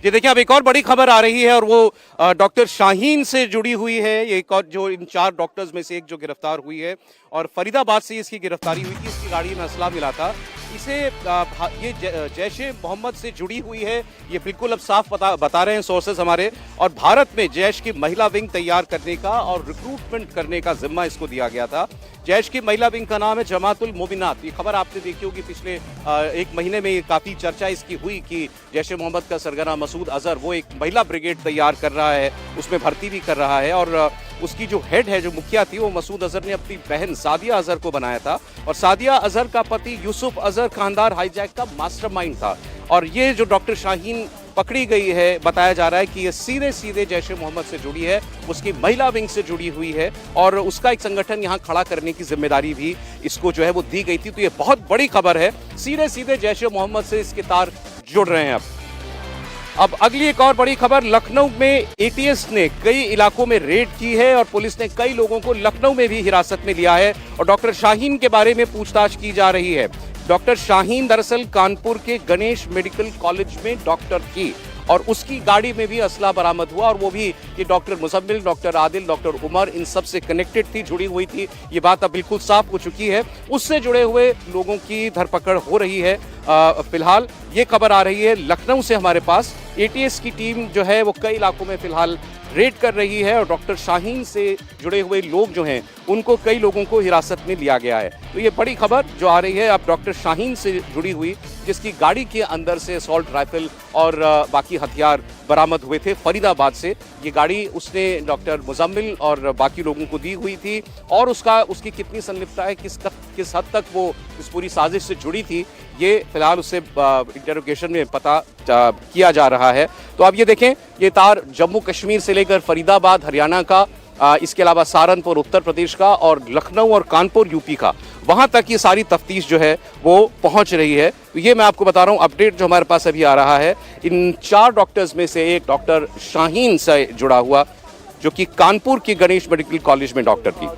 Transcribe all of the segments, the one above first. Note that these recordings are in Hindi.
ये देखिए अब एक और बड़ी खबर आ रही है और वो डॉक्टर शाहीन से जुड़ी हुई है। ये एक और जो इन 4 डॉक्टर्स में से एक जो गिरफ्तार हुई है और फरीदाबाद से इसकी गिरफ्तारी हुई थी। इसकी गाड़ी में असला मिला था। इसे ये जैश ए मोहम्मद से जुड़ी हुई है, ये बिल्कुल अब साफ बता रहे हैं सोर्सेज हमारे। और भारत में जैश की महिला विंग तैयार करने का और रिक्रूटमेंट करने का जिम्मा इसको दिया गया था। जैश की महिला विंग का नाम है जमातुल मोमिनात। ये खबर आपने देखी होगी, पिछले एक महीने में ये काफ़ी चर्चा इसकी हुई कि जैश ए मोहम्मद का सरगना मसूद अजहर वो एक महिला ब्रिगेड तैयार कर रहा है, उसमें भर्ती भी कर रहा है। और उसकी जो हेड है, जो मुखिया थी, वो मसूद अजहर ने अपनी बहन सादिया अजहर को बनाया था। और सादिया अजहर का पति यूसुफ अजहर खानदार हाईजैक का मास्टरमाइंड था। और ये जो डॉक्टर शाहीन पकड़ी गई है, बताया जा रहा है कि ये सीधे सीधे जैश ए मोहम्मद से जुड़ी है, उसकी महिला विंग से जुड़ी हुई है और उसका एक संगठन यहाँ खड़ा करने की जिम्मेदारी भी इसको जो है वो दी गई थी। तो ये बहुत बड़ी खबर है, सीधे सीधे जैश ए मोहम्मद से इसके तार जुड़ रहे हैं। अब अगली एक और बड़ी खबर, लखनऊ में एटीएस ने कई इलाकों में रेड की है और पुलिस ने कई लोगों को लखनऊ में भी हिरासत में लिया है और डॉक्टर शाहीन के बारे में पूछताछ की जा रही है। डॉक्टर शाहीन दरअसल कानपुर के गणेश मेडिकल कॉलेज में डॉक्टर थी और उसकी गाड़ी में भी असला बरामद हुआ और वो भी ये doctor Muzammil, doctor Adil, doctor Umar, इन सब से कनेक्टेड थी, जुड़ी हुई थी। ये बात अब बिल्कुल साफ हो चुकी है। उससे जुड़े हुए लोगों की धरपकड़ हो रही है। फिलहाल ये खबर आ रही है लखनऊ से हमारे पास। एटीएस की टीम जो है वो कई इलाकों में फिलहाल रेड कर रही है और डॉक्टर शाहीन से जुड़े हुए लोग जो हैं उनको कई लोगों को हिरासत में लिया गया है। तो ये बड़ी खबर जो आ रही है अब डॉक्टर शाहीन से जुड़ी हुई, जिसकी गाड़ी के अंदर से असॉल्ट राइफल और बाकी हथियार बरामद हुए थे फरीदाबाद से। ये गाड़ी उसने डॉक्टर मुजम्मिल और बाकी लोगों को दी हुई थी और उसकी कितनी संलिप्तता है, किस हद तक वो इस पूरी साजिश से जुड़ी थी, ये फिलहाल उससे इंटरोगेशन में पता किया जा रहा है। तो अब ये देखें, ये तार जम्मू कश्मीर से लेकर फरीदाबाद हरियाणा का, इसके अलावा सहारनपुर उत्तर प्रदेश का और लखनऊ और कानपुर यूपी का, वहां तक ये सारी तफ्तीश जो है वो पहुंच रही है। तो ये मैं आपको बता रहा हूं अपडेट जो हमारे पास अभी आ रहा है। इन 4 डॉक्टर्स में से एक डॉक्टर शाहीन से जुड़ा हुआ, जो कि कानपुर के गणेश मेडिकल कॉलेज में डॉक्टर थी।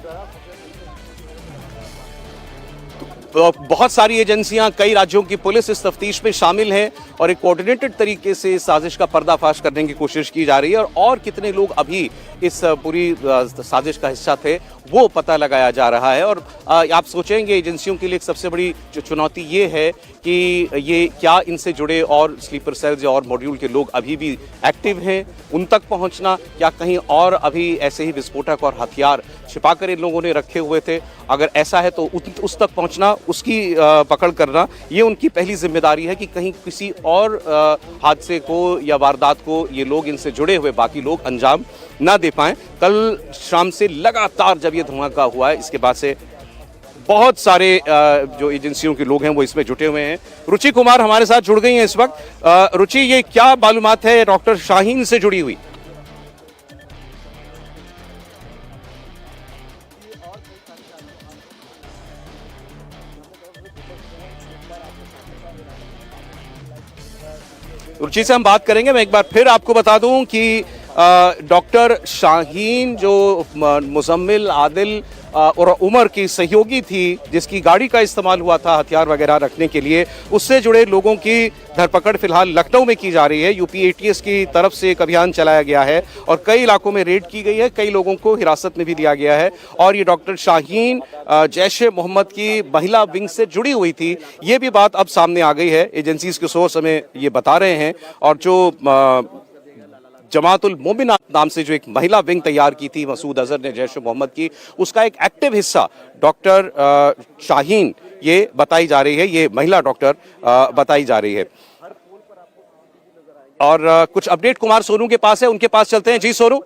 तो बहुत सारी एजेंसियां, कई राज्यों की पुलिस इस तफ्तीश में शामिल हैं और एक कोऑर्डिनेटेड तरीके से इस साजिश का पर्दाफाश करने की कोशिश की जा रही है और कितने लोग अभी इस पूरी साजिश का हिस्सा थे वो पता लगाया जा रहा है। और आप सोचेंगे एजेंसियों के लिए एक सबसे बड़ी जो चुनौती ये है कि ये क्या इनसे जुड़े और स्लीपर सेल्स और मॉड्यूल के लोग अभी भी एक्टिव हैं, उन तक पहुंचना, या कहीं और अभी ऐसे ही विस्फोटक और हथियार छिपाकर इन लोगों ने रखे हुए थे। अगर ऐसा है तो उस तक पहुंचना, उसकी पकड़ करना, ये उनकी पहली जिम्मेदारी है कि कहीं किसी और हादसे को या वारदात को ये लोग इनसे जुड़े हुए बाकी लोग अंजाम ना दे पाएं। कल शाम से लगातार जब ये धमाका हुआ है, इसके बाद से बहुत सारे जो एजेंसियों के लोग हैं वो इसमें जुटे हुए हैं। रुचि कुमार हमारे साथ जुड़ गई हैं इस वक्त। रुचि, ये क्या मालूमात है डॉक्टर शाहीन से जुड़ी हुई? रुचि से हम बात करेंगे। मैं एक बार फिर आपको बता दूं कि डॉक्टर शाहीन जो मुजम्मिल, आदिल और उमर की सहयोगी थी, जिसकी गाड़ी का इस्तेमाल हुआ था हथियार वगैरह रखने के लिए, उससे जुड़े लोगों की धरपकड़ फिलहाल लखनऊ में की जा रही है। यूपी एटीएस की तरफ से एक अभियान चलाया गया है और कई इलाकों में रेड की गई है, कई लोगों को हिरासत में भी लिया गया है। और ये डॉक्टर शाहीन जैश ए मोहम्मद की महिला विंग से जुड़ी हुई थी, ये भी बात अब सामने आ गई है। एजेंसीज के सोर्स हमें ये बता रहे हैं। और जो जमातुल मोमिनात नाम से जो एक महिला विंग तैयार की थी मसूद अजहर ने जैश ए मोहम्मद की, उसका एक एक्टिव हिस्सा डॉक्टर शाहीन ये बताई जा रही है, ये महिला डॉक्टर बताई जा रही है। और कुछ अपडेट कुमार सोनू के पास है, उनके पास चलते हैं। जी सोनू।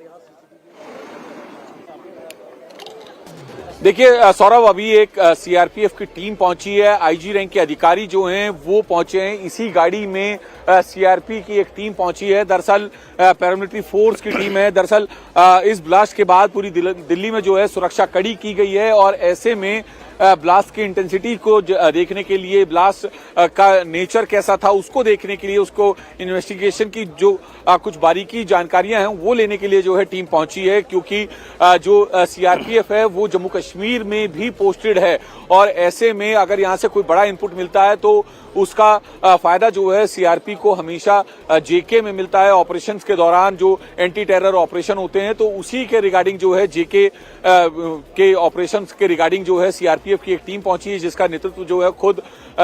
देखिए सौरभ, अभी एक सीआरपीएफ की टीम पहुंची है, आईजी रैंक के अधिकारी जो हैं वो पहुंचे हैं। इसी गाड़ी में सीआरपी की एक टीम पहुंची है, दरअसल पैरामिलिट्री फोर्स की टीम है। दरअसल इस ब्लास्ट के बाद पूरी दिल्ली में जो है सुरक्षा कड़ी की गई है और ऐसे में ब्लास्ट की इंटेंसिटी को देखने के लिए, ब्लास्ट का नेचर कैसा था उसको देखने के लिए, उसको इन्वेस्टिगेशन की जो कुछ बारीकी जानकारियां हैं वो लेने के लिए जो है टीम पहुंची है, क्योंकि जो सीआरपीएफ है वो जम्मू कश्मीर में भी पोस्टेड है और ऐसे में अगर यहां से कोई बड़ा इनपुट मिलता है तो उसका फायदा जो है सीआरपी को हमेशा जेके में मिलता है। ऑपरेशंस के दौरान जो एंटी टेरर ऑपरेशन होते हैं तो उसी के रिगार्डिंग जो है जेके के ऑपरेशंस के रिगार्डिंग जो है सीआरपीएफ की एक टीम पहुंची है, जिसका नेतृत्व जो है खुद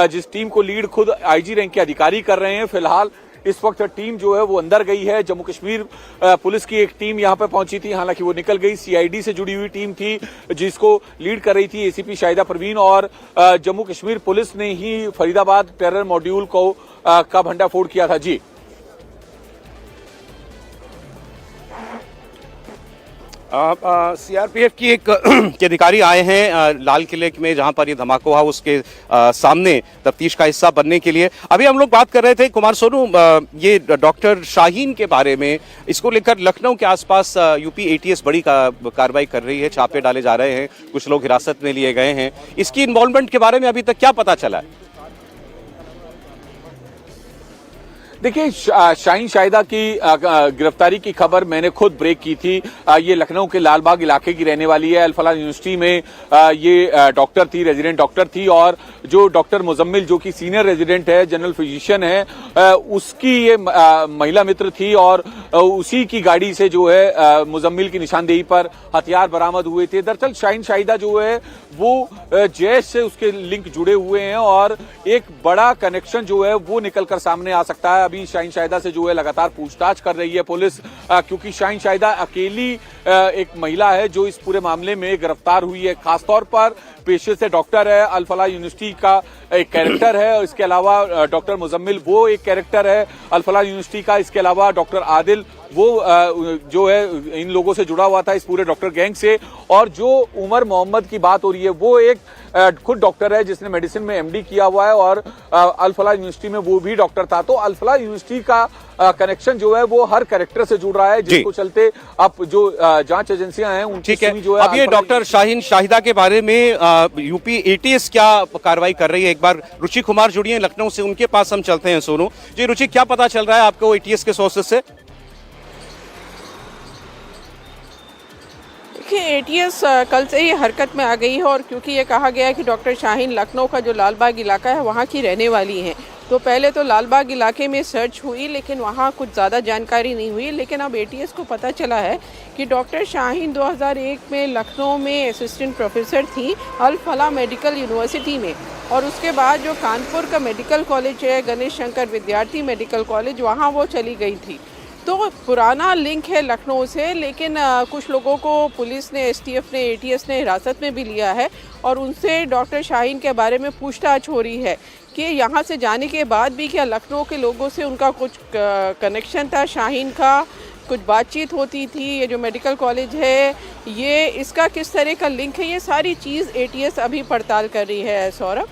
जिस टीम को लीड खुद आईजी रैंक के अधिकारी कर रहे हैं। फिलहाल इस वक्त टीम जो है वो अंदर गई है। जम्मू कश्मीर पुलिस की एक टीम यहां पर पहुंची थी, हालांकि वो निकल गई। सीआईडी से जुड़ी हुई टीम थी जिसको लीड कर रही थी एसीपी शाहिदा परवीन, और जम्मू कश्मीर पुलिस ने ही फरीदाबाद टेरर मॉड्यूल को का भंडाफोड़ किया था। जी सीआरपीएफ की एक के अधिकारी आए हैं लाल किले में, जहां पर ये धमाका हुआ उसके सामने तफ्तीश का हिस्सा बनने के लिए। अभी हम लोग बात कर रहे थे कुमार सोनू, ये डॉक्टर शाहीन के बारे में, इसको लेकर लखनऊ के आसपास यूपी एटीएस बड़ी कार्रवाई कर रही है, छापे डाले जा रहे हैं, कुछ लोग हिरासत में लिए गए हैं। इसकी इन्वॉल्वमेंट के बारे में अभी तक क्या पता चला है? देखिए, शाहीन शाहिदा की गिरफ्तारी की खबर मैंने खुद ब्रेक की थी। ये लखनऊ के लालबाग इलाके की रहने वाली है। अल फलाह यूनिवर्सिटी में ये डॉक्टर थी, रेजिडेंट डॉक्टर थी, और जो डॉक्टर मुजम्मिल जो कि सीनियर रेजिडेंट है, जनरल फिजिशियन है, उसकी ये महिला मित्र थी और उसी की गाड़ी से जो है मुजम्मिल की निशानदेही पर हथियार बरामद हुए थे। दरअसल शाहीन शाहिदा जो है वो जैश से उसके लिंक जुड़े हुए हैं और एक बड़ा कनेक्शन जो है वो निकलकर सामने आ सकता है। अभी शाहीन शाहिदा से जो है लगातार पूछताछ कर रही है पुलिस, क्योंकि शाहीन शाहिदा अकेली एक महिला है जो इस पूरे मामले में गिरफ्तार हुई है। खासतौर पर पेशे से डॉक्टर है, अल फलाह यूनिवर्सिटी का एक कैरेक्टर है, और इसके अलावा डॉक्टर मुजम्मिल वो एक कैरेक्टर है अल फलाह यूनिवर्सिटी का। इसके अलावा डॉक्टर आदिल वो जो है इन लोगों से जुड़ा हुआ था, इस पूरे डॉक्टर गैंग से। और जो उमर मोहम्मद की बात हो रही है वो एक खुद डॉक्टर है जिसने मेडिसिन में एमडी किया हुआ है और अल फलाह यूनिवर्सिटी में वो भी डॉक्टर था। तो अल फलाह यूनिवर्सिटी का कनेक्शन जो है वो हर कैरेक्टर से जुड़ रहा है, जिसको चलते अब जो जांच एजेंसियां हैं उनकी जो है। अब ये डॉक्टर शाहीन शाहिदा के बारे में यूपी एटीएस क्या कार्रवाई कर रही है, एक बार रुचि कुमार जुड़ी है लखनऊ से, उनके पास हम चलते हैं। सोनू जी, रुचि, क्या पता चल रहा है आपको एटीएस के सोर्सेज से? एटीएस कल से ही हरकत में आ गई है, और क्योंकि ये कहा गया है कि डॉक्टर शाहीन लखनऊ का जो लालबाग इलाका है वहाँ की रहने वाली हैं, तो पहले तो लालबाग इलाके में सर्च हुई लेकिन वहाँ कुछ ज़्यादा जानकारी नहीं हुई। लेकिन अब एटीएस को पता चला है कि डॉक्टर शाहीन 2001 में लखनऊ में असिस्टेंट प्रोफेसर थी अल फलाह मेडिकल यूनिवर्सिटी में, और उसके बाद जो कानपुर का मेडिकल कॉलेज है, गणेश शंकर विद्यार्थी मेडिकल कॉलेज, वहाँ वो चली गई थी। तो पुराना लिंक है लखनऊ से, लेकिन कुछ लोगों को पुलिस ने, एसटीएफ ने, एटीएस ने हिरासत में भी लिया है और उनसे डॉक्टर शाहीन के बारे में पूछताछ हो रही है कि यहाँ से जाने के बाद भी क्या लखनऊ के लोगों से उनका कुछ कनेक्शन था, शाहीन का कुछ बातचीत होती थी, ये जो मेडिकल कॉलेज है ये इसका किस तरह का लिंक है, ये सारी चीज़ एटीएस अभी पड़ताल कर रही है। सौरभ।